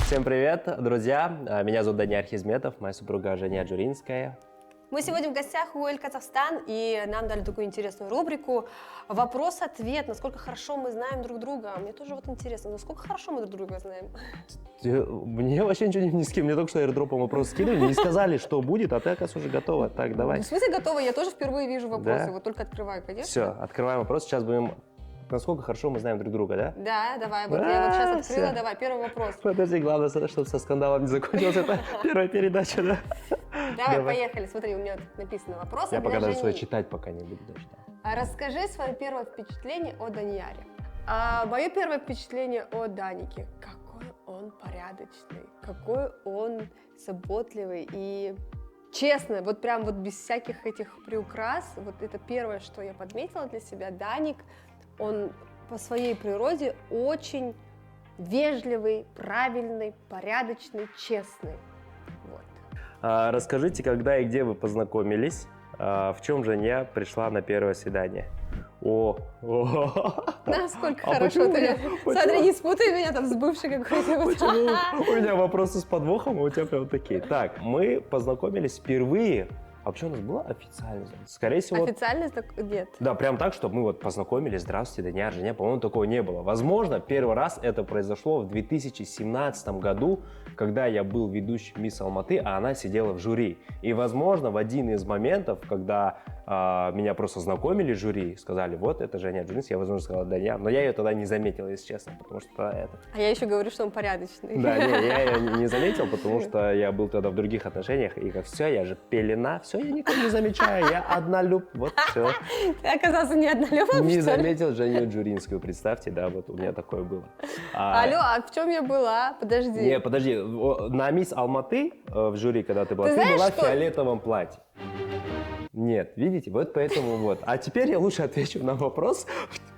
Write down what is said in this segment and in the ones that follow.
Всем привет, друзья! Меня зовут Даниил Архизметов, моя супруга Женя Джуринская. Мы сегодня в гостях у Эль Казахстан, и нам дали такую интересную рубрику «Вопрос-ответ». Насколько хорошо мы знаем друг друга. Мне тоже вот интересно, насколько хорошо мы друг друга знаем? Мне вообще ничего не с кем, мне только что аирдропом вопрос скинули, не сказали, что будет, а ты, оказывается, уже готова. Так, давай. Ну, в смысле готова? Я тоже впервые вижу вопросы, Да? вот только открываю, конечно. Все, открываем вопрос, сейчас будем... Насколько хорошо мы знаем друг друга, да? Да, давай, вот я вот сейчас открыла, всё. давай, первый вопрос. Подожди, главное, чтобы со скандалом не закончилась эта первая передача, да? Давай, поехали, смотри, у меня тут написано вопрос. Я пока даже свое читать пока не буду даже. Расскажи свое первое впечатление о Данияре. Мое первое впечатление о Данике. Какой он порядочный, какой он заботливый и честно, вот прям вот без всяких этих приукрас, вот это первое, что я подметила для себя. Даник, он по своей природе очень вежливый, правильный, порядочный, честный. Вот. Расскажите, когда и где вы познакомились, в чем Женя пришла на первое свидание? Насколько А хорошо почему ты. Смотри, не спутай меня там с бывшей какой-то. Почему? У меня вопросы с подвохом, а у тебя прям такие. Так, мы познакомились впервые. А вообще у нас была официальность? Скорее всего... Официально нет. Да, прям так, чтобы мы вот познакомились. Здравствуйте, Даниил, Женя. По-моему, такого не было. Возможно, первый раз это произошло в 2017 году, когда я был ведущим «Мисс Алматы», а она сидела в жюри. И, возможно, в один из моментов, когда меня просто знакомили в жюри, сказали, вот, это Женя Джуринская, я, возможно, сказала, Даниил. Но я ее тогда не заметил, если честно, потому что это... А я еще говорю, что он порядочный. Да, я ее не заметил, потому что я был тогда в других отношениях, и как все, я же пелена, все, я никого не замечаю, я однолюб, вот все. Ты оказался не однолюбом, Не что ли? заметил Женю Джуринскую, представьте, да, вот у меня такое было. Алло, а в чем я была? Подожди. Не, подожди, на «Мисс Алматы» в жюри, когда ты была, Ты ты знаешь, была в что- фиолетовом платье. Нет, видите, вот поэтому вот. А теперь я лучше отвечу на вопрос.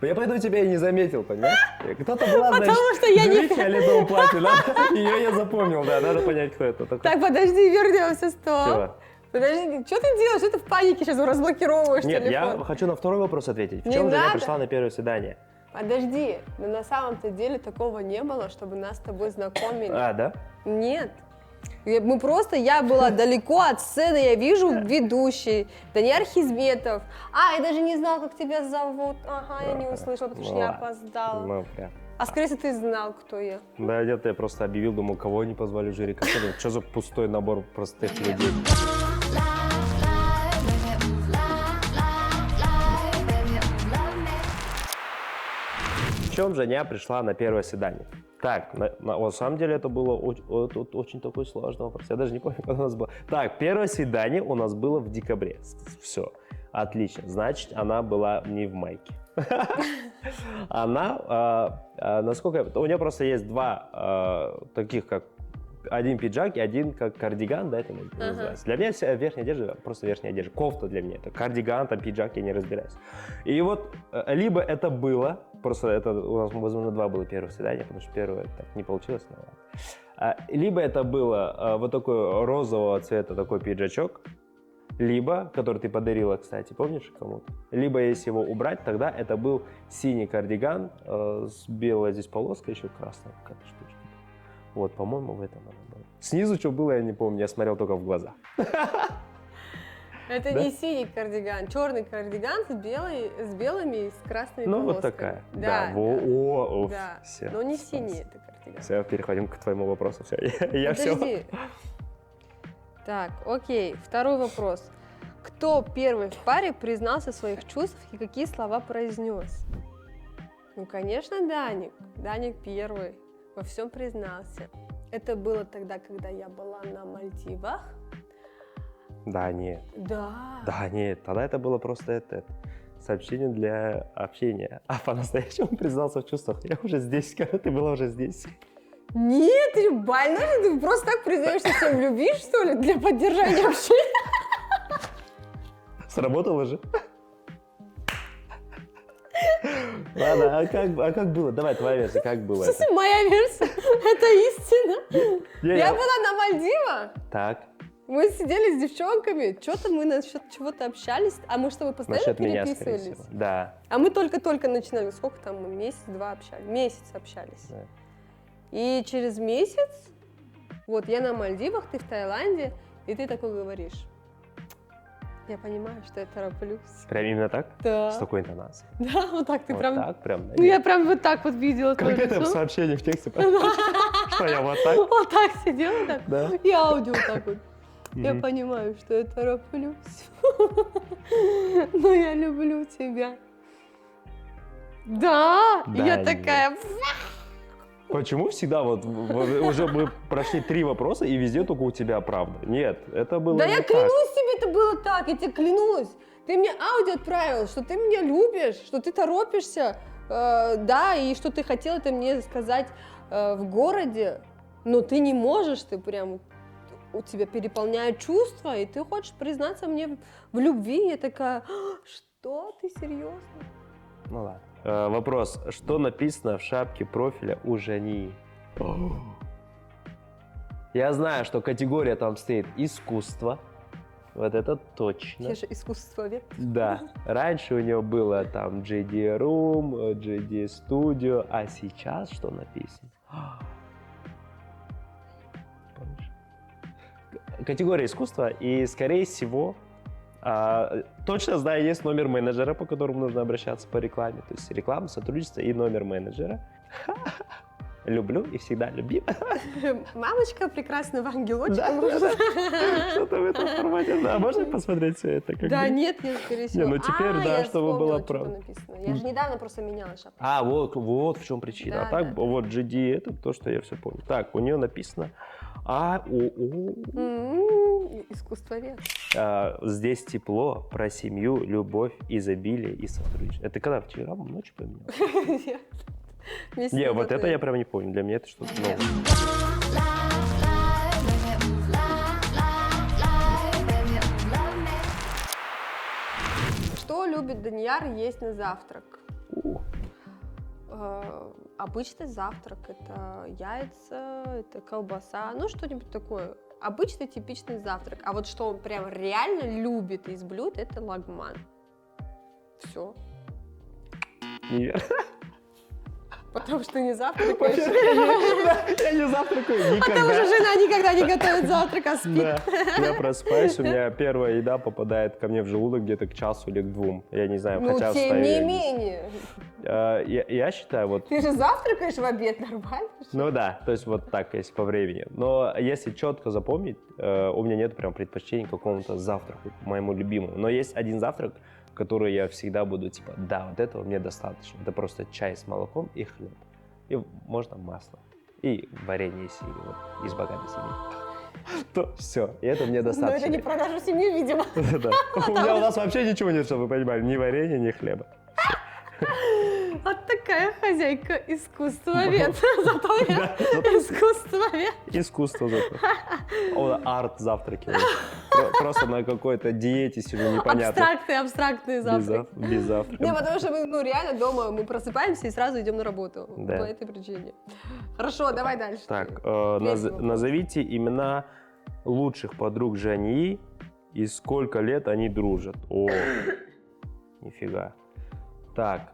Я поэтому тебя и не заметил, понимаешь? Кто-то была, значит, Потому что я в жюри не- в фиолетовом платье, да? Ее я запомнил, да, надо понять, кто это такой. Так, подожди, вернемся, стоп. Чего? Подожди, что ты делаешь? Что ты в панике сейчас разблокировываешь Нет, телефон? я хочу на второй вопрос ответить. В Не чем Женя надо. пришла на первое свидание? Подожди, но на самом-то деле такого не было, чтобы нас с тобой знакомили. А, да? Нет. Я была далеко от сцены, я вижу ведущий, Даниил Архизметов. Я даже не знала, как тебя зовут. Ага, я не услышала, потому что Ну я ладно. опоздала. Ну, прям. А скорее всего, ты знал, кто я. Да, нет, я просто объявил, думал, кого не позвали в жюри. Что за пустой набор простых людей? В чем Женя пришла на первое свидание? Так, на самом деле это было очень такой сложный вопрос. Я даже не помню, когда у нас было. Так, первое свидание у нас было в декабре. Все, отлично. Значит, она была не в майке. Она, насколько... У нее просто есть два таких, как один пиджак и один как кардиган, да, это называется. Для меня вся верхняя одежда, просто верхняя одежда. Кофта для меня, это кардиган, там пиджак, я не разбираюсь. И вот либо это было, просто это у нас, возможно, два было первых свидания, потому что первое так не получилось, но ладно. Либо это было вот такой розового цвета такой пиджачок, либо, который ты подарила, кстати, помнишь кому-то? Либо, если его убрать, тогда это был синий кардиган с белой здесь полоской, еще красная какая-то штучка. Вот, по-моему, в этом она была. Снизу что было, я не помню, я смотрел только в глаза. Это Да? не синий кардиган, черный кардиган с белыми и с красными Ну, полосками. вот такая. Да, да. Все. Но не синий это кардиган. Все, переходим к твоему вопросу. Все, я все. Подожди. Так, окей, второй вопрос. Кто первый в паре признался в своих чувствах и какие слова произнес? Ну, конечно, Даник. Даник первый во всем признался. Это было тогда, когда я была на Мальдивах. Да, нет. Да. Да, нет. Тогда это было просто это сообщение для общения. А по-настоящему признался в чувствах. Я уже здесь, когда ты была уже здесь. Нет, ты больной, ты просто так признаешься всем в любви, что ли, для поддержания общения? Сработало же. Ладно, а как было? Давай, твоя версия, как было это? Моя версия, это истина. Не, Я была на Мальдивах. Так, Мы сидели с девчонками, что-то мы насчет чего-то общались, а мы что, вы постоянно насчет меня, скорее переписывались? всего. Да. А мы только-только начинали, сколько там, мы месяц-два общались, месяц общались. Да. И через месяц, вот я на Мальдивах, ты в Таиланде, и ты такой говоришь, я понимаю, что я тороплюсь. Прям именно так? Да. С такой интонацией? Да, вот так ты Вот прям... так прям? Ну я прям вот так вот видела Как твое это в лицо. сообщении в тексте? Что я вот так? Вот так сидела так, Да. и аудио так вот. Я Мгм. понимаю, что я тороплюсь, но я люблю тебя. Да, и Да, я нет. такая, Почему всегда вот уже мы прошли 3 вопроса, и везде только у тебя правда? Нет, это было да не я так. клянусь тебе, это было так, я тебе клянусь. Ты мне аудио отправил, что ты меня любишь, что ты торопишься, да, и что ты хотел это мне сказать в городе, но ты не можешь, ты прям, у тебя переполняют чувства, и ты хочешь признаться мне в любви. Я такая, что, ты серьезно? Ну ладно. Вопрос. Что написано в шапке профиля у Жани? Я знаю, что категория там стоит искусство. Вот это точно. Я же искусствовед. Да. Раньше у него было там JD Room, JD Studio, а сейчас что написано? Категория искусства, и, скорее всего, точно знаю, есть номер менеджера, по которому нужно обращаться по рекламе. То есть реклама, сотрудничество и номер менеджера. Люблю и всегда любим. Мамочка прекрасного ангелочка. Да, может. Что-то в этом формате. А можно посмотреть все это? как Да бы? нет, я скорее всего. Не, ну теперь, да, я чтобы вспомнила, было что правда. написано. Я же недавно просто меняла шапку. А, вот в чем причина. Да, А так, да, вот GD, это то, что я все помню. Так, у нее написано Искусствовед. здесь тепло, про семью, любовь, изобилие и сотрудничество. Это когда вчера ночью поменял? Нет. Месяц Не, назад, вот это я наверное. прям не помню. Для меня это что-то новое. Что любит Данияр есть на завтрак? У, Обычный завтрак. Это яйца, это колбаса, ну что-нибудь такое. Обычный типичный завтрак. А вот что он прям реально любит из блюд, это лагман. Все. неверно. Потому что не завтракаешь. Я не завтракаю Потому что никогда. жена никогда не готовит завтрак, а спит. Да, я просыпаюсь, у меня первая еда попадает ко мне в желудок где-то к часу или к 2. Я не знаю, Ну, хотя тем встаю не я менее. Я считаю, вот, Ты же завтракаешь в обед, нормально? ну да, то есть вот так, если по времени. Но если четко запомнить, у меня нет прям предпочтений к какому-то завтраку, моему любимому. Но есть один завтрак, который я всегда буду, типа, да, вот этого мне достаточно. Это просто чай с молоком и хлеб. И можно масло. И варенье, если вот, из богатой семьи. То все, и это мне Но достаточно. это не про нашу семью, видимо. Да. У нас вообще ничего нет, чтобы вы понимали. Ни варенья, ни хлеба. Вот такая хозяйка искусствовед. Зато я искусствовед. Искусство зато. Арт-завтраки. Просто на какой-то диете сижу непонятно. Абстрактный завтрак. Без Не, завтрака. потому что мы, реально дома мы просыпаемся и сразу идем на работу. Да. По этой причине. Хорошо, давай дальше. Так, Третий вопрос. назовите имена лучших подруг Жани и сколько лет они дружат. О, нифига. Так,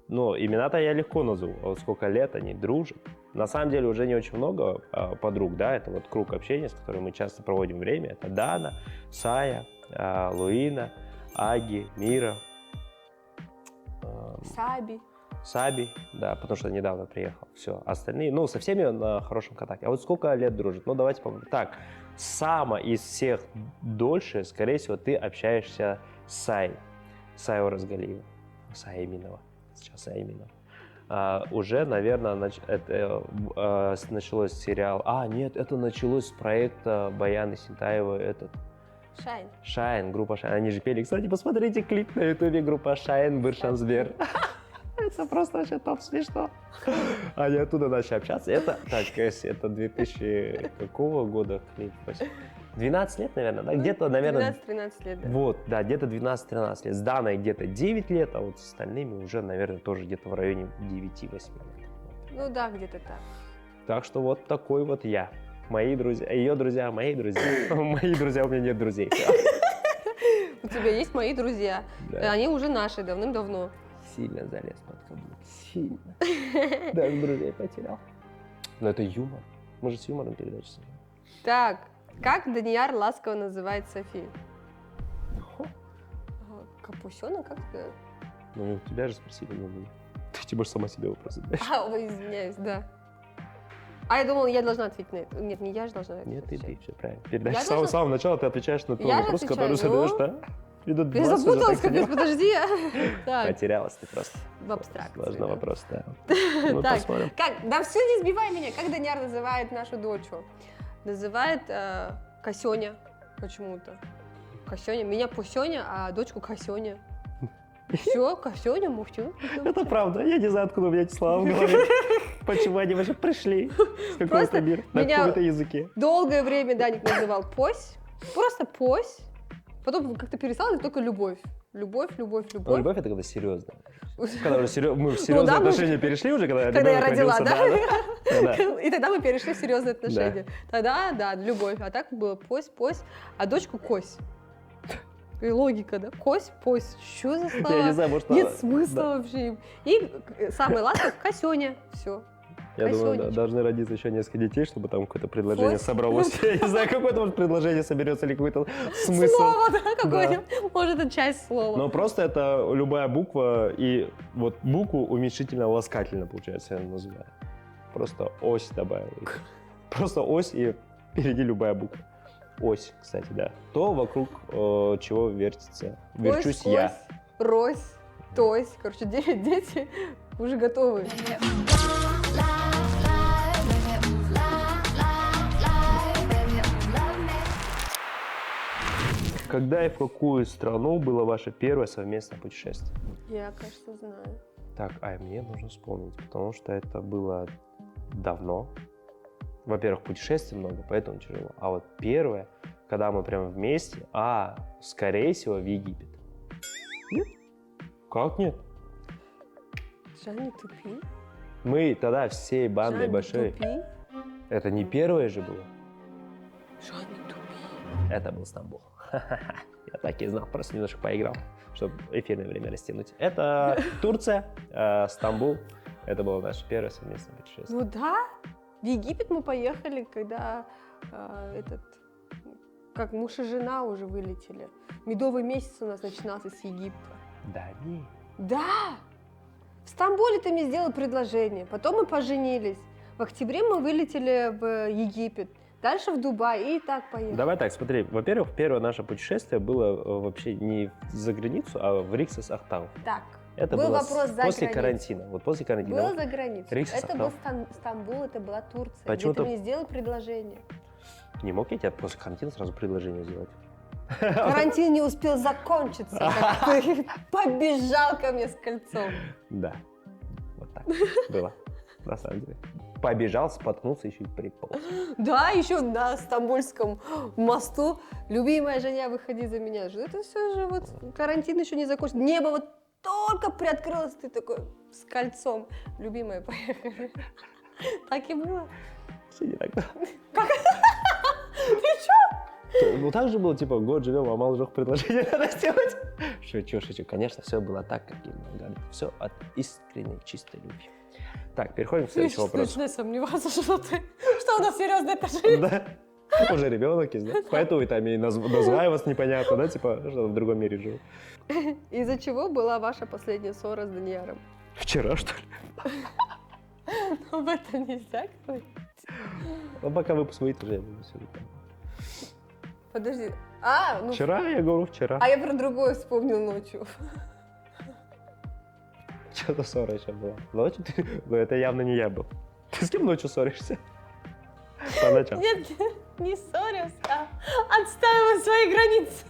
ну, имена-то я легко назову, а вот сколько лет они дружат. На самом деле уже не очень много подруг, да, это вот круг общения, с которым мы часто проводим время. Это Дана, Сая, Луина, Аги, Мира, Саби. да, потому что недавно приехал. Все, остальные, ну, со всеми на хорошем контакте. А вот сколько лет дружат? Ну, давайте попробуем. Так, из всех дольше, скорее всего, ты общаешься с Саей Оразгалиевой. Сая Иминова. Сейчас Сая Иминова. Уже, наверное, началось сериал. Нет, это началось с проекта Баяны Синтаевой, этот Шайн, группа Шайн. Они же пели. Кстати, посмотрите клип на ютубе, группа Шайн, Быршансбер. Это просто вообще топ смешно. Они оттуда начали общаться. Это 2000 какого года клип? 12 лет, наверное, да? Где-то, наверное... 12-13 лет, да. Вот, да, где-то 12-13 лет. С Даной где-то 9 лет, а вот с остальными уже, наверное, тоже где-то в районе 9-8 лет. Ну да, где-то так. Так что вот такой вот я. Мои друзья, ее друзья, мои друзья. Мои друзья, у меня нет друзей. У тебя есть мои друзья. Да. Они уже наши давным-давно. Сильно залез под каблук. Сильно. Даже друзей потерял. Но это юмор. Мы же с юмором передачу снимаем. Так, как Данияр ласково называет Софи? Капусёна, как сказать? Ну, тебя же спросили, ну, ты тебе же сама себе вопрос задаешь. Ой, извиняюсь, да. А я думала, я должна ответить на это. Нет, не я же должна Нет, ответить. ты, все правильно. Передача Я с самого, должна- самого начала ты отвечаешь на тот Я же вопрос, который отвечаю, задаешь, да? Идут Я 20 уже, запуталась, так капец, сидел. подожди. Так, Потерялась ты просто. в абстракции. Сложный да. вопрос, да. Ну, Так, посмотрим. как? Да все, не сбивай меня. Как Данияр называет нашу дочку? Называет Косёня почему-то. Косёня. Меня Пусёня, а дочку Косёня. Все, Косёня, мухтю. Это правда. Я не знаю, откуда у меня эти слова в голове. Почему они вообще пришли? С Просто какого-то мира? На меня- каком-то языке. Долгое время Даник называл Пось. Просто Пось. Потом как-то перестал, и только Любовь. Любовь, любовь, Но любовь. любовь это когда серьезно. Когда уже мы в Ну серьезные да, мы отношения перешли уже, когда Когда я ребенок родила, родился, да? Да. И тогда мы перешли в серьезные отношения. Тогда, да, любовь. А так было Пось, Пось, а дочку Кось. И логика, да? Кось, Пось. Что за слова? Я не знаю, может... Нет она- смысла да. вообще. И самый ласковый Косёня. Все. Я думаю, Косёнечка. должны родиться еще несколько детей, чтобы там какое-то предложение Фось. собралось. Я не знаю, какое-то может предложение соберется или какой-то смысл. Слово, да, какое-нибудь. Может, это часть слова. Но просто это любая буква, и вот букву уменьшительно-ласкательно, получается, я называю. Просто ось добавил. Просто ось, и впереди любая буква. Ось, кстати, да. То, вокруг чего вертится. Верчусь Кось, я. Кось, Рось, Тось. Короче, 9 дети уже готовы. Когда и в какую страну было ваше первое совместное путешествие? Я, кажется, знаю. Так, мне нужно вспомнить, потому что это было давно. Во-первых, путешествий много, поэтому тяжело. А вот первое, когда мы прям вместе, скорее всего, в Египет. Нет? Как нет? Жаль, не тупи. Мы тогда всей бандой Жаль, не большой. тупи. Это не первое же было. Жаль, не тупи. Это был Стамбул. Я так и знал, просто немножко поиграл, чтобы эфирное время растянуть. Это Турция, Стамбул. Это было наше первое совместное путешествие. Ну да, в Египет мы поехали, когда как муж и жена уже вылетели. Медовый месяц у нас начинался с Египта. Да не. Да! В Стамбуле ты мне сделал предложение, потом мы поженились. В октябре мы вылетели в Египет, дальше в Дубай и так поехали. Давай так, смотри. Во-первых, первое наше путешествие было вообще не за границу, а в Риксос Ахтау. Так, Это был было вопрос за после границей. карантина. Вот после карантина. Было Вот за границей. Риксос Это был Ахтау. Стамбул, это была Турция. Почему-то- Где ты мне сделал предложение. Не мог я тебе после карантина сразу предложение сделать? Карантин не успел закончиться, как ты побежал ко мне с кольцом. Да. Вот так было. На самом деле. Побежал, споткнулся, еще и приполз. Да, еще на Стамбульском мосту. Любимая Женя, выходи за меня. Это все же вот карантин еще не закончился. Небо вот только приоткрылось, ты такой с кольцом. Любимая, поехали. Так и было. Все не так было. Ты что? Ну так же было, типа, год живем, а мало жёг предложение надо сделать. Шучу. Конечно, все было так, как именно говорит. Все от искренней, чистой любви. Так, переходим к следующему вопросу. Начинаю сомневаться, что у нас серьезные отношения. Да. Уже ребенок есть, да? Поэтому и там и назваю вас непонятно, да? Типа, что в другом мире живу. Из-за чего была ваша последняя ссора с Данияром? Вчера, что ли? Об этом нельзя говорить. Ну, пока выпуск выйдет, уже я буду все это. Подожди. Ну, Вчера, я говорю, вчера. а я про другое вспомнил ночью. Что-то ссора еще была. Ночью ты... Ну, это явно не я был. Ты с кем ночью ссоришься? По ночам. Нет, не ссорился, а отстаиваю свои границы.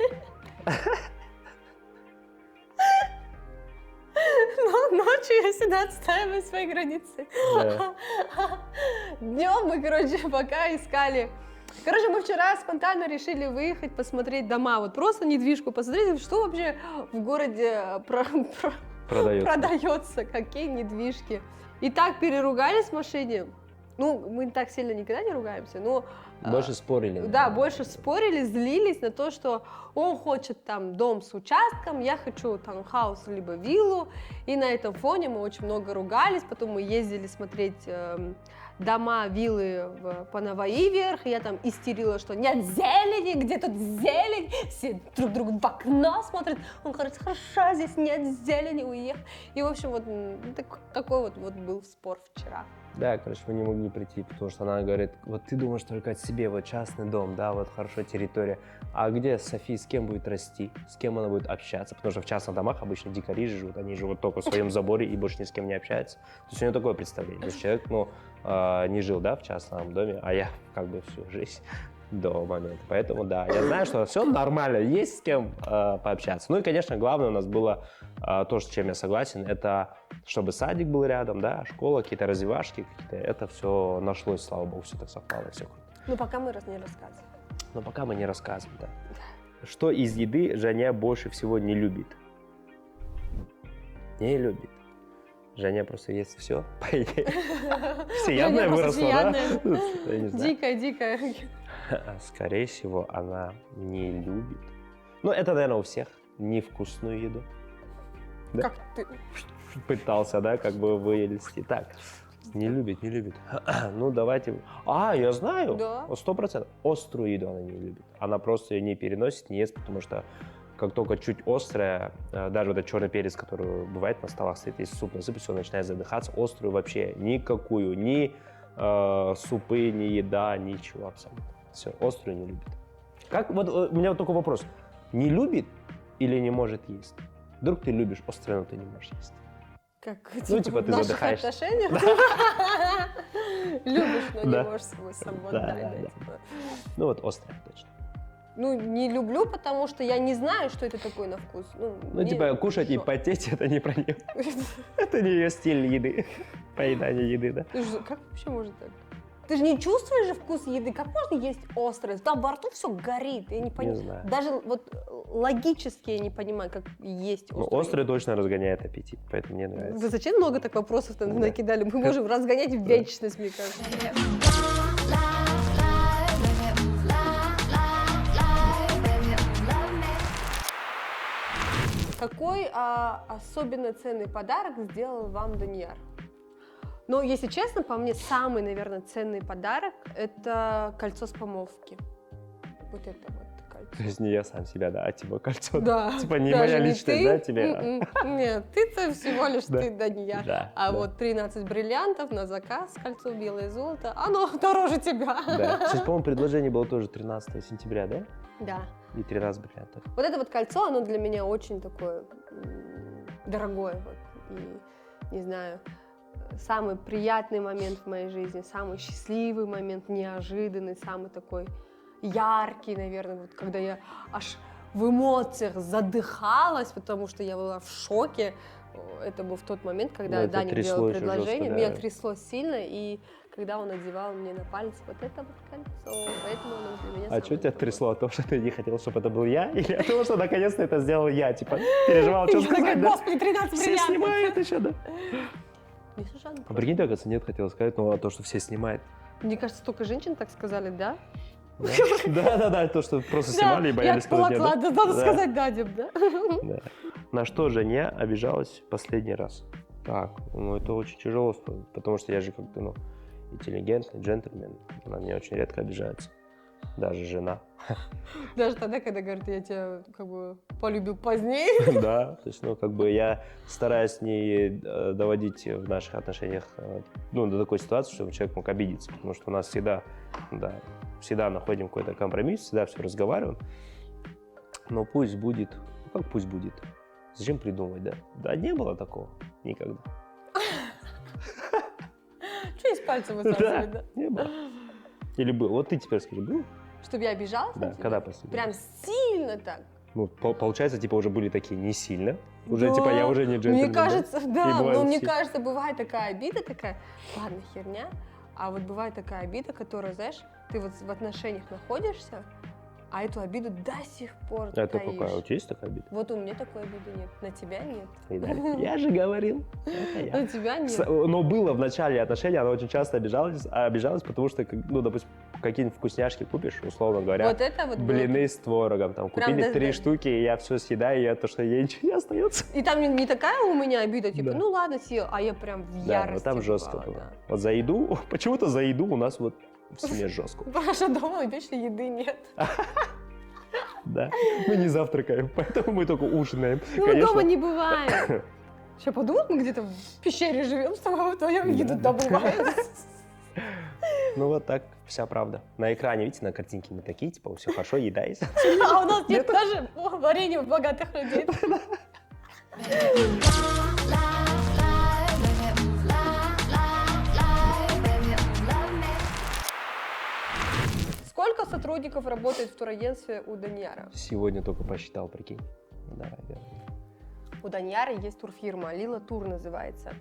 Но ночью я всегда отстаиваю свои границы. Да. Днем мы, короче, пока искали Короче, мы вчера спонтанно решили выехать, посмотреть дома, вот просто недвижку посмотреть, что вообще в городе продается, какие недвижки. И так переругались в машине. Ну, мы так сильно никогда не ругаемся, но... Больше спорили. Да, больше спорили, злились на то, что он хочет там дом с участком, я хочу таунхаус либо виллу. И на этом фоне мы очень много ругались, потом мы ездили смотреть дома, виллы по Наваи вверх, и я там истерила, что нет зелени, где тут зелень, все друг другу в окно смотрят. Он говорит, хорошо, здесь нет зелени, уехал. И, в общем, вот такой вот был спор вчера. Да, короче, мы не могли прийти, потому что она говорит, вот ты думаешь только о себе, вот частный дом, да, вот хорошо территория, а где Софи, с кем будет расти, с кем она будет общаться, потому что в частных домах обычно дикари живут, они живут только в своем заборе и больше ни с кем не общаются. То есть у нее такое представление, то есть человек, не жил, да, в частном доме, а я как бы всю жизнь до момента. Поэтому, да, я знаю, что все нормально, есть с кем пообщаться. Ну и, конечно, главное у нас было то, с чем я согласен, это чтобы садик был рядом, да, школа, какие-то развивашки, это все нашлось, слава богу, все так совпало, все круто. Ну, пока мы не рассказываем. Но пока мы не рассказываем, да. Что из еды Женя больше всего не любит? Не любит. Женя просто ест все, по идее. Всеядная выросла, да? Дикая. Скорее всего, она не любит. Ну, это, наверное, у всех. Невкусную еду. Да? Как ты? Пытался, да, как бы вылезти. Так, не любит. Ну, давайте... Я знаю. Да. 100%. Острую еду она не любит. Она просто ее не переносит, не ест, потому что как только чуть острая, даже вот этот черный перец, который бывает на столах стоит, если суп насыпать, все начинает задыхаться, острую вообще никакую, ни супы, ни еда, ничего абсолютно. Все, острую не любит. Как, вот у меня вот такой вопрос. Не любит или не может есть? Вдруг ты любишь острое, но ты не можешь есть? Как, типа ты задыхаешься. В наших отношениях? Любишь, но не можешь собой дать. Ну вот острое точно. Ну, не люблю, потому что я не знаю, что это такое на вкус. Ну типа кушать и потеть, это не про нее. Это не ее стиль еды. Поедание еды, да. Как вообще может так? Ты же не чувствуешь же вкус еды, как можно есть острое? Там во рту все горит, я не понимаю. Не знаю. Даже вот логически я не понимаю, как есть острое. Ну, острое точно разгоняет аппетит, поэтому мне нравится. Вы зачем много так вопросов-то накидали? Мы можем разгонять в вечность, мне кажется. Какой особенно ценный подарок сделал вам Данияр? Но, если честно, по мне, самый, наверное, ценный подарок – это кольцо с помолвки. Вот это вот кольцо. То есть не я сам себя, да, а типа кольцо. Да. Типа не моя личность, да, тебе? Нет, ты-то всего лишь ты, Данияр. Да, а вот 13 бриллиантов на заказ, кольцо белое золото, оно дороже тебя. Да. Сейчас, по-моему, предложение было тоже 13 сентября, да? Да. И 13 бриллиантов. Вот это вот кольцо, оно для меня очень такое дорогое. Вот. И, не знаю, самый приятный момент в моей жизни, самый счастливый момент, неожиданный, самый такой яркий, наверное, вот когда я аж в эмоциях задыхалась, потому что я была в шоке. Это был в тот момент, когда Даня делал предложение, меня трясло сильно, и когда он надевал мне на палец вот это вот кольцо, поэтому оно для меня. А что тебя трясло? От того, что ты не хотел, чтобы это был я? Или от того, что наконец-то это сделал я? Типа, переживал, что сказать, да? Господи, 13 Все бриллиантов! снимают еще, да? Не Сюжан. А прикинь, ты, оказывается, нет, хотела сказать, но то, что все снимают. Мне кажется, только женщин так сказали, да? Да, то, что просто снимали и боялись сказать нет. Надо сказать да, Дим, да? На что Женя обижалась последний раз? Так, ну это очень тяжело, потому что я же как-то, интеллигентный джентльмен. Она мне очень редко обижается. Даже жена. Даже тогда, когда говорит, я тебя как бы полюбил позднее. Да, то есть, я стараюсь не доводить в наших отношениях до такой ситуации, чтобы человек мог обидеться, потому что у нас всегда находим какой-то компромисс, всегда все разговариваем. Но пусть будет, как пусть будет. Зачем придумывать, да? Да, не было такого никогда. Что из пальца высасывать, да? Не было. Или был? Вот ты теперь скажи, был? Чтобы я обижалась? Да, когда последний Прям раз? сильно так? Ну, получается, уже были такие не сильно. Уже, я уже не джентльмен. Мне кажется, да, но мне кажется, бывает такая обида, такая, ладно, херня, А вот бывает такая обида, которая, знаешь, ты вот в отношениях находишься, а эту обиду до сих пор Это таишь. какая? У тебя есть такая обида? Вот у меня такой обиды нет, на тебя нет. Видали? Я же говорил. Это я. На тебя нет. Но было в начале отношений, она очень часто обижалась, потому что, ну, допустим, какие-нибудь вкусняшки купишь, условно говоря, Вот это вот было. блины с творогом, там, Прям купили да- 3 да. штуки, и я все съедаю, и я то, что ей ничего не остается. И там не такая у меня обида, типа, Да. ну ладно, съел, а я прям в Да, ярости вот там жестко бывала, было. Вот за еду, почему-то за еду у нас вот в семье жестко. да. Потому что дома вечно еды нет. Да, мы не завтракаем, поэтому мы только ужинаем. Ну, Конечно. дома не бывает. Сейчас подумают, мы где-то в пещере живем с тобой, вдвоем еду добываем. Ну вот так вся правда. На экране, видите, на картинке мы такие, типа, все хорошо, еда есть. А у нас нет даже варенья у богатых людей. Сколько сотрудников работает в турагентстве у Данияра? Сегодня только посчитал, прикинь. Да, верно. У Данияра есть турфирма, Лила Тур называется.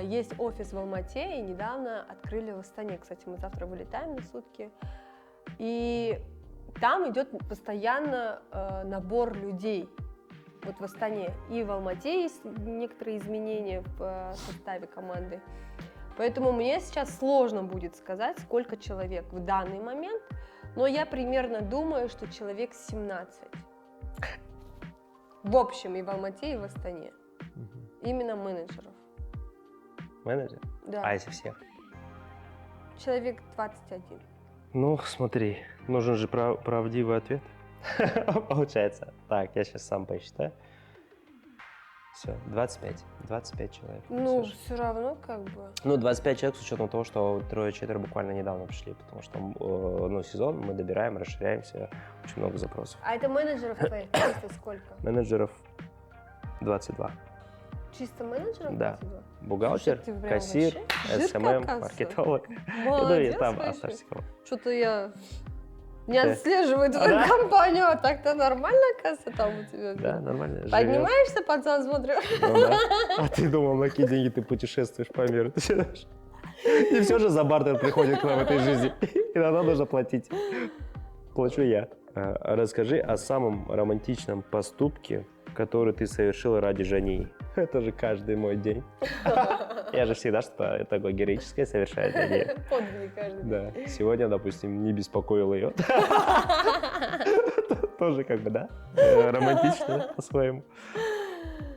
Есть офис в Алмате, и недавно открыли в Астане. Кстати, мы завтра вылетаем на сутки. И там идет постоянно набор людей. Вот в Астане и в Алмате есть некоторые изменения в составе команды. Поэтому мне сейчас сложно будет сказать, сколько человек в данный момент, но я примерно думаю, что человек 17. В общем, и в Алмате, и в Астане. Именно менеджеров. Менеджер? Да. А если всех? Человек 21. Ну, смотри, нужен же правдивый ответ. Получается. Так, я сейчас сам посчитаю. Все, 25. 25 человек. Ну, Слушай. все равно как бы. Ну, 25 человек с учетом того, что 3-4 буквально недавно пришли, потому что, ну, сезон, мы добираем, расширяемся, очень много запросов. А это менеджеров твоих чисто сколько? Менеджеров 22. Чисто менеджеров? Да. 22? Бухгалтер, Слушай, ты прям кассир, вообще жидко, СММ, оказывается. маркетолог. Молодец, И там слушай. оставшийся команд. Что-то я не Да. отслеживаю эту Да? компанию, а так-то нормально, оказывается, там у тебя. Да, нормально. живёт. Поднимаешься, пацан, смотрю. Ну да. А ты думал, на какие деньги ты путешествуешь по миру? Ты знаешь? И все же за бартер приходит к нам в этой жизни. Иногда нужно платить. Плачу я. Расскажи о самом романтичном поступке, который ты совершил ради Жании. Это же каждый мой день. Я же всегда что-то такое героическое совершаю для нее. Подвиг каждый. Да. Сегодня, допустим, не беспокоил ее. Тоже как бы, да, романтично по-своему.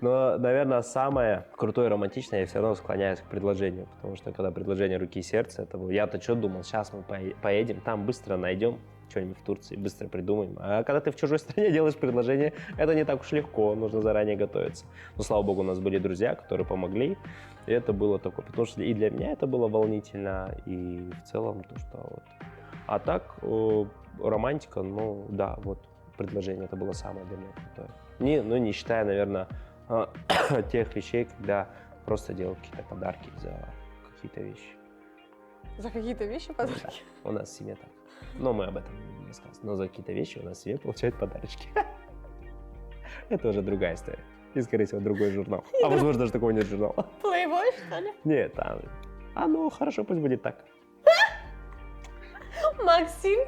Но, наверное, самое крутое и романтичное я все равно склоняюсь к предложению, потому что когда предложение руки и сердца, это я-то что думал, сейчас мы поедем, там быстро найдем что-нибудь в Турции, быстро придумаем. А когда ты в чужой стране делаешь предложение, это не так уж легко, нужно заранее готовиться. Но, слава богу, у нас были друзья, которые помогли, и это было такое, потому что и для меня это было волнительно, и в целом то, что вот. А так, романтика, ну да, вот предложение это было самое для меня крутое. Не считая, наверное, тех вещей, когда просто делал какие-то подарки за какие-то вещи. За какие-то вещи подарки? Да, у нас в семье так. Но мы об этом не рассказываем. Но за какие-то вещи у нас в семье получают подарочки. Это уже другая история. И, скорее всего, другой журнал. А возможно, даже такого нет журнала. Плейбой, что ли? Нет, там... ну, хорошо, пусть будет так. Максим?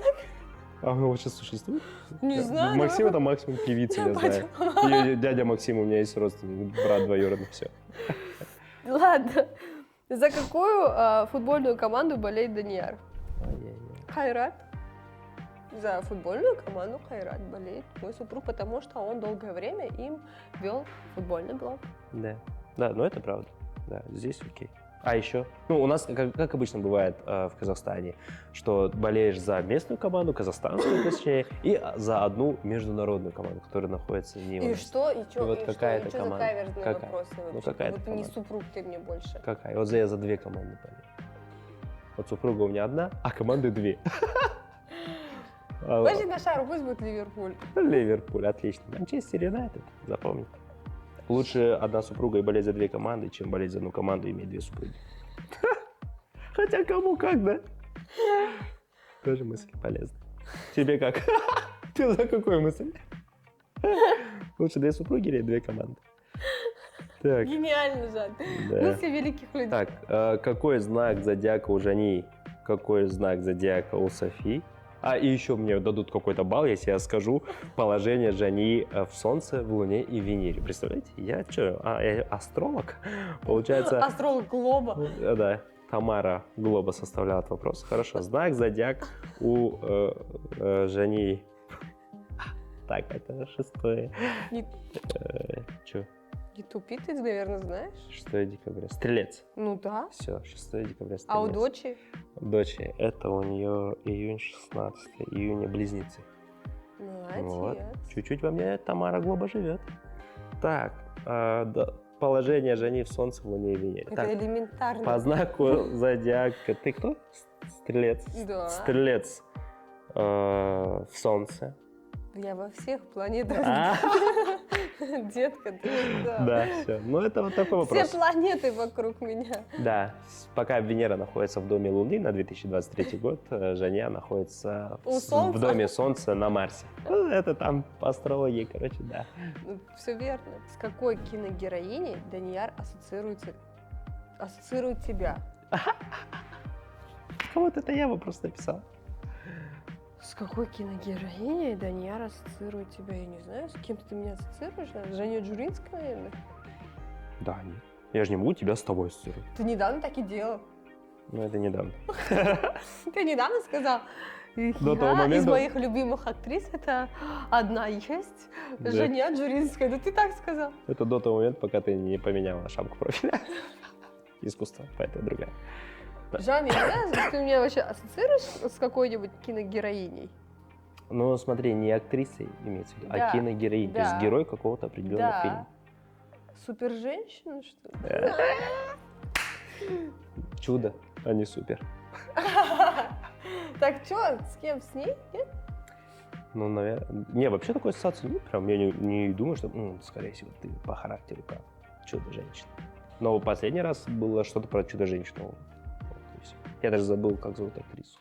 А он вот сейчас существует? Не знаю. Максим — это максимум певица, я знаю. И дядя Максим у меня есть родственник, брат двоюродный, все. Ладно. За какую футбольную команду болеет Данияр? Хайрат. За футбольную команду Хайрат болеет мой супруг, потому что он долгое время им вел футбольный блог. Да, но это правда. Да, здесь окей. А еще, ну, у нас, как обычно бывает в Казахстане, что болеешь за местную команду, казахстанскую точнее, и за одну международную команду, которая находится не у И нас. что? И что? вот И какая-то что за команда. каверзные Какая? вопросы Ну, вообще? какая-то Вот не команда. супруг ты мне больше. Какая? Вот я за 2 команды болею. Вот супруга у меня одна, а команды 2. Подожди на шару, пусть будет Ливерпуль. Ливерпуль, отлично. Манчестер Юнайтед, запомни. Лучше одна супруга и болеть за 2 команды, чем болеть за одну команду и иметь 2 супруги. Хотя кому как, да? Тоже мысль полезная. Тебе как? Ты за какую мысль? Лучше 2 супруги или 2 команды? Так, Гениально, Жан. да. Мысли великих людей. Так, какой знак зодиака у Жани? Какой знак зодиака у Софи? И еще мне дадут какой-то балл, если я скажу положение Жани в Солнце, в Луне и в Венере. Представляете? Я что, я астролог? Получается, Астролог Глоба. да, Тамара Глоба составляет вопрос. Хорошо, знак зодиак у Жани. Так, это 6. Не, Что? не тупи, ты, наверное, знаешь. 6 декабря. Стрелец. Ну да. Все, 6 декабря. А у Стрелец. дочери? Дочери, это у нее июнь 16, июня близнецы. Молодец. Вот. Чуть-чуть во мне Тамара Глоба живет. Так, да, положение Жани в Солнце, в Луне и Венере. Это Так, элементарно. по знаку зодиака ты кто? Стрелец. Да. Стрелец в Солнце. Я во всех планетах. А? Детка, ты что? Да, все. Ну, это вот такой Все вопрос. планеты вокруг меня. Да, пока Венера находится в доме Луны на 2023 год, Женя находится У Солнца? в доме Солнца на Марсе. Ну, это там по астрологии, короче, да. Все верно. С какой киногероиней Данияр ассоциирует тебя? Вот это я вопрос написал. С какой киногероиней Данияр ассоциирует тебя? Я не знаю, с кем ты меня ассоциируешь? С Женей Джуринской, наверное? Да, нет. Я же не могу тебя с тобой ассоциировать. Ты недавно так и делал. Ну, это недавно. Ты недавно сказал, До того из момента- моих любимых актрис это одна есть, Да. Женя Джуринская. Да ты так сказал. Это до того момента, пока ты не поменяла шапку профиля. Искусство, поэтому другая. Да. Жан, я не знаю, ты меня вообще ассоциируешь с какой-нибудь киногероиней? Ну, смотри, не актрисой имеется в виду, Да, а киногероиней. То да. есть герой какого-то определенного Да. фильма. Супер-женщина, что ли? Да. Чудо, а не супер. Так что, с кем? С ней? Нет? Ну, наверное. Не, вообще такой ассоциации нет. Прям я не думаю, что, скорее всего, ты по характеру как чудо-женщина. Но последний раз было что-то про чудо-женщину. Вот, и всё. Я даже забыл, как зовут актрису.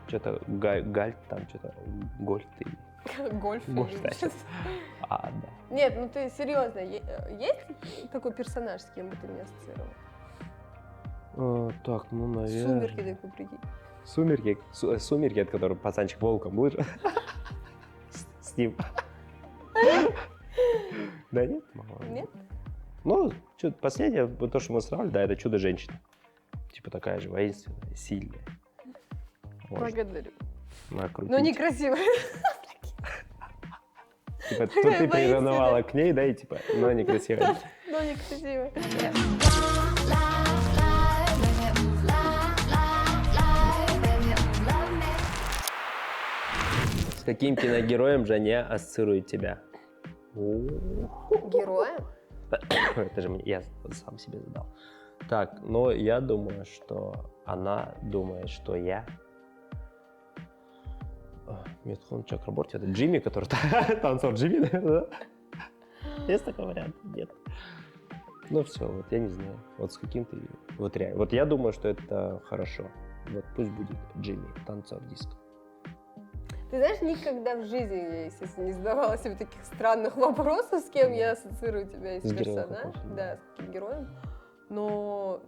Что-то Гальт, там что-то Гольт или... Гольф. Гольф, да, сейчас. Да. Нет, ну ты серьезно, есть такой персонаж, с кем бы ты меня ассоциировал? Так, ну, наверное... Сумерки такой, прикинь. Сумерки, Сумерки, от которого пацанчик волком был же. С ним. Да нет? Нет? Ну, последнее, то, что мы сравнили, да, это чудо-женщина. Типа такая же воинственная, сильная. Может, Благодарю. накрутить. Но некрасивая. Типа, такая тут ты воинственная. приревновала к ней, да, и типа, но некрасивая. Но некрасивая. С каким киногероем Женя ассоциирует тебя? Героем? Это же я сам себе задал. Так, ну я думаю, что она думает, что я... Митхун Чакраборти, это Джимми, который танцор Джимми, да? Есть такой вариант? Нет. Ну все, вот я не знаю. Вот с каким ты... Вот реально. Вот я думаю, что это хорошо. Вот пусть будет Джимми, танцор диско. Ты знаешь, никогда в жизни я, естественно, не задавала себе таких странных вопросов, с кем я ассоциирую тебя из С героем персонажа. какого-то, Да, с каким героем. Но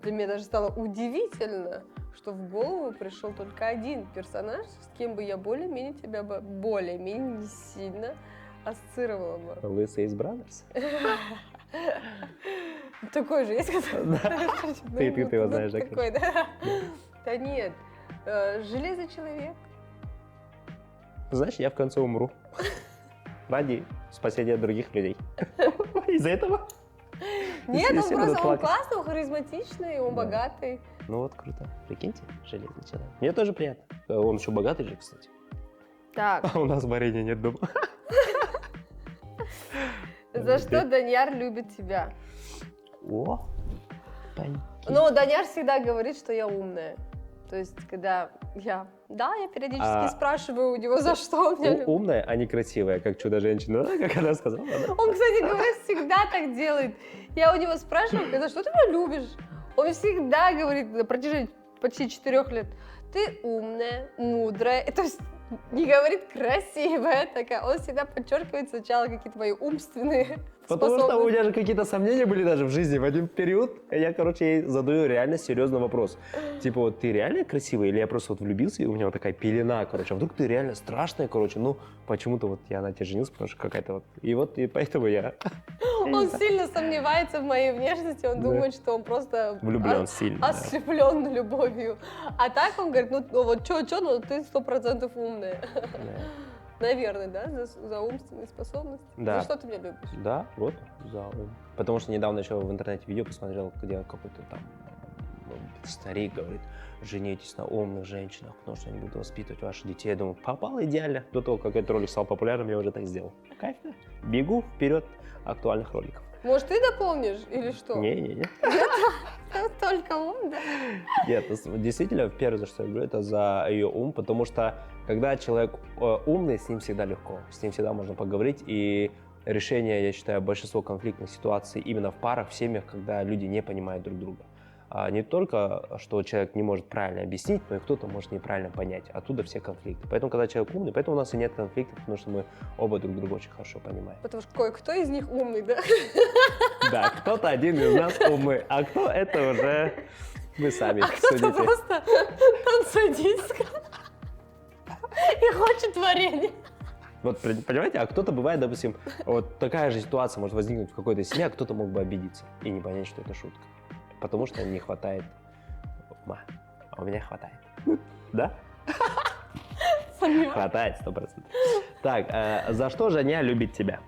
для меня даже стало удивительно, что в голову пришел только один персонаж, с кем бы я более-менее тебя бы более-менее не сильно ассоциировала бы. Лысый из Бразерс? Такой же есть, который... Ты его знаешь, да? Такой, да? Да нет. Железный человек. Знаешь, я в конце умру. Ради спасения других людей. Из-за этого? Нет, он Все будут просто, он плакать. классный, он харизматичный, он Да. богатый. Ну вот круто. Прикиньте, железный человек. Мне тоже приятно. Он еще богатый же, кстати. Так, А у нас варенья нет дома. за что Данияр любит тебя? О, паньки. Ну, Данияр всегда говорит, что я умная. То есть, когда я периодически спрашиваю у него, за что он меня любит. Умная, а не красивая, как чудо-женщина, да? Как она сказала, да? Он, кстати говоря, всегда так делает. Я у него спрашиваю, за что ты меня любишь? Он всегда говорит на протяжении почти 4 лет, ты умная, мудрая. То есть не говорит красивая такая. Он всегда подчеркивает сначала какие-то мои умственные Потому что у меня же какие-то сомнения были даже в жизни. В один период я, короче, ей задаю реально серьезный вопрос. Типа, вот ты реально красивый? Или я просто вот влюбился, и у меня вот такая пелена, короче. А вдруг ты реально страшная, короче? Ну, почему-то вот я на тебя женился, потому что какая-то вот... И вот, и поэтому я... Он сильно сомневается в моей внешности, он думает, что он просто... Влюблен сильно. Ослеплен любовью. А так он говорит, ну вот чё, ну ты 100% умная. Наверное, да? За умственные способности. Да. За что ты меня любишь? Да, вот, за ум. Потому что недавно еще в интернете видео посмотрел, где какой-то там старик говорит, женитесь на умных женщинах, потому что они будут воспитывать ваших детей. Я думаю, попал идеально. До того, как этот ролик стал популярным, я уже так сделал. Кайф, да? Бегу вперед актуальных роликов. Может, ты дополнишь или что? Не-не-не. Только ум, да? Нет, действительно, первое, за что я говорю, это за ее ум, потому что когда человек умный, с ним всегда легко, с ним всегда можно поговорить, и решение, я считаю, большинство конфликтных ситуаций именно в парах, в семьях, когда люди не понимают друг друга. Не только, что человек не может правильно объяснить, но и кто-то может неправильно понять. Оттуда все конфликты. Поэтому, когда человек умный, поэтому у нас и нет конфликтов, потому что мы оба друг друга очень хорошо понимаем. Потому что кое-кто из них умный, да? Да, кто-то один из нас умный, а кто это уже вы сами судите. Кто-то просто танцодиск и хочет варенье. Вот, понимаете, а кто-то бывает, допустим, вот такая же ситуация может возникнуть в какой-то семье, а кто-то мог бы обидеться и не понять, что это шутка. Потому что не хватает ума. А у меня хватает. Да? Хватает, 100%. Так, за что Женя любит тебя?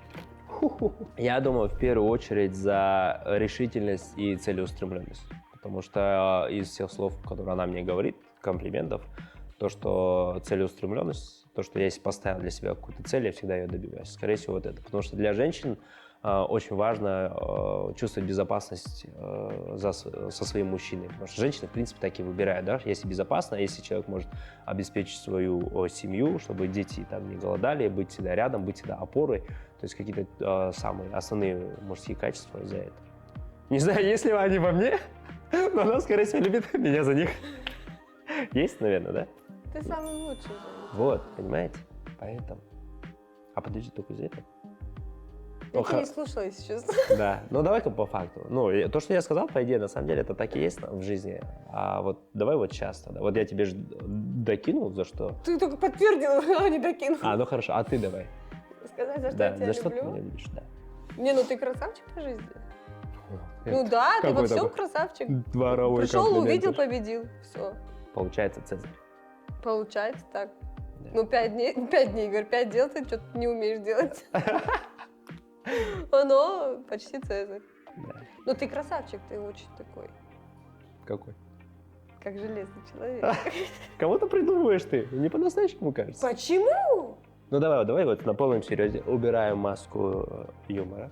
Я думаю, в первую очередь за решительность и целеустремленность. Потому что из всех слов, которые она мне говорит, комплиментов, то, что целеустремленность, то, что я если поставил для себя какую-то цель, я всегда ее добиваюсь. Скорее всего, вот это. Потому что для женщин очень важно чувствовать безопасность со своим мужчиной. Потому что женщины, в принципе, так и выбирают, да, если безопасно, если человек может обеспечить свою семью, чтобы дети там не голодали, быть всегда рядом, быть всегда опорой. То есть какие-то самые основные мужские качества за это. Не знаю, есть ли они во мне, но она, скорее всего, любит меня за них. Есть, наверное, да? Ты самый лучший. Вот, понимаете? Поэтому. А подожди, только из-за этого? Я тебя не слушала, если честно. Да, ну давай-ка по факту. Ну, то, что я сказал, по идее, на самом деле, это так и есть в жизни. А вот давай вот сейчас тогда. Вот я тебе же докинул, за что? Ты только подтвердил, а не докинул. Ну хорошо, а ты давай. Сказать, за что Да, я тебя за что ты люблю? меня любишь, да. Не, ну ты красавчик по жизни. Ну да, ты во всем красавчик. Дворовой Пришел, комплимент. увидел, победил. Все. Получается Цезарь. Получается так. Да. Ну, 5 дней, говорю, 5 дел ты что-то не умеешь делать. Оно почти Цезарь. Да. Ну, ты красавчик, ты очень такой, Какой? как железный человек. Кого-то придумываешь ты, не по-настоящему кажется. Почему? Ну давай вот на полном серьезе убираем маску юмора.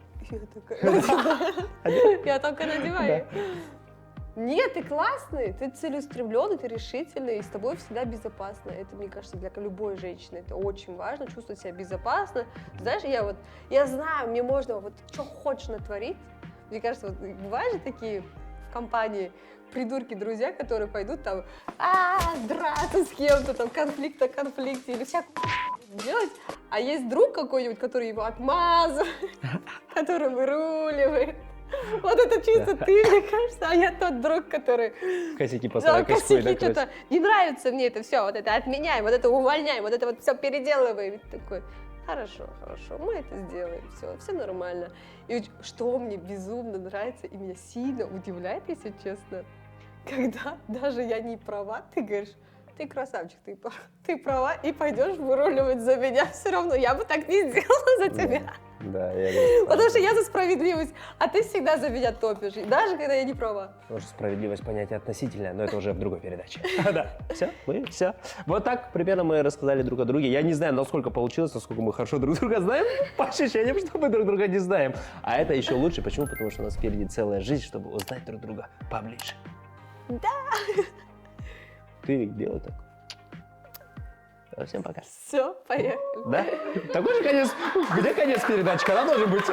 Я только надеваю. Нет, ты классный, ты целеустремленный, ты решительный, и с тобой всегда безопасно. Это, мне кажется, для любой женщины это очень важно, чувствовать себя безопасно. Ты знаешь, я знаю, мне можно вот что хочешь натворить. Мне кажется, вот бывают же такие в компании придурки-друзья, которые пойдут там драться с кем-то, там конфликте или всякую делать, а есть друг какой-нибудь, который его отмазывает, который выруливает. Вот это чисто ты, мне кажется, а я тот друг, который... Косяки поставил, косяки что-то. Не нравится мне это все, вот это отменяем, вот это увольняем, вот это вот все переделываем. И ты такой, хорошо, мы это сделаем, все нормально. И что мне безумно нравится и меня сильно удивляет, если честно, когда даже я не права, ты говоришь, ты красавчик, ты права, и пойдешь выруливать за меня все равно. Я бы так не сделала за тебя. Да, я Потому что я за справедливость, а ты всегда за меня топишь, даже когда я не права. Может, справедливость понятие относительное, но это уже в другой передаче. Да, все. Вот так примерно мы рассказали друг о друге. Я не знаю, насколько получилось, насколько мы хорошо друг друга знаем. По ощущениям, что мы друг друга не знаем. А это еще лучше. Почему? Потому что у нас впереди целая жизнь, чтобы узнать друг друга поближе. Да. Ты делай так. Всем пока. Все, поехали. Да? Такой же конец. Где конец передачи? Когда должен быть?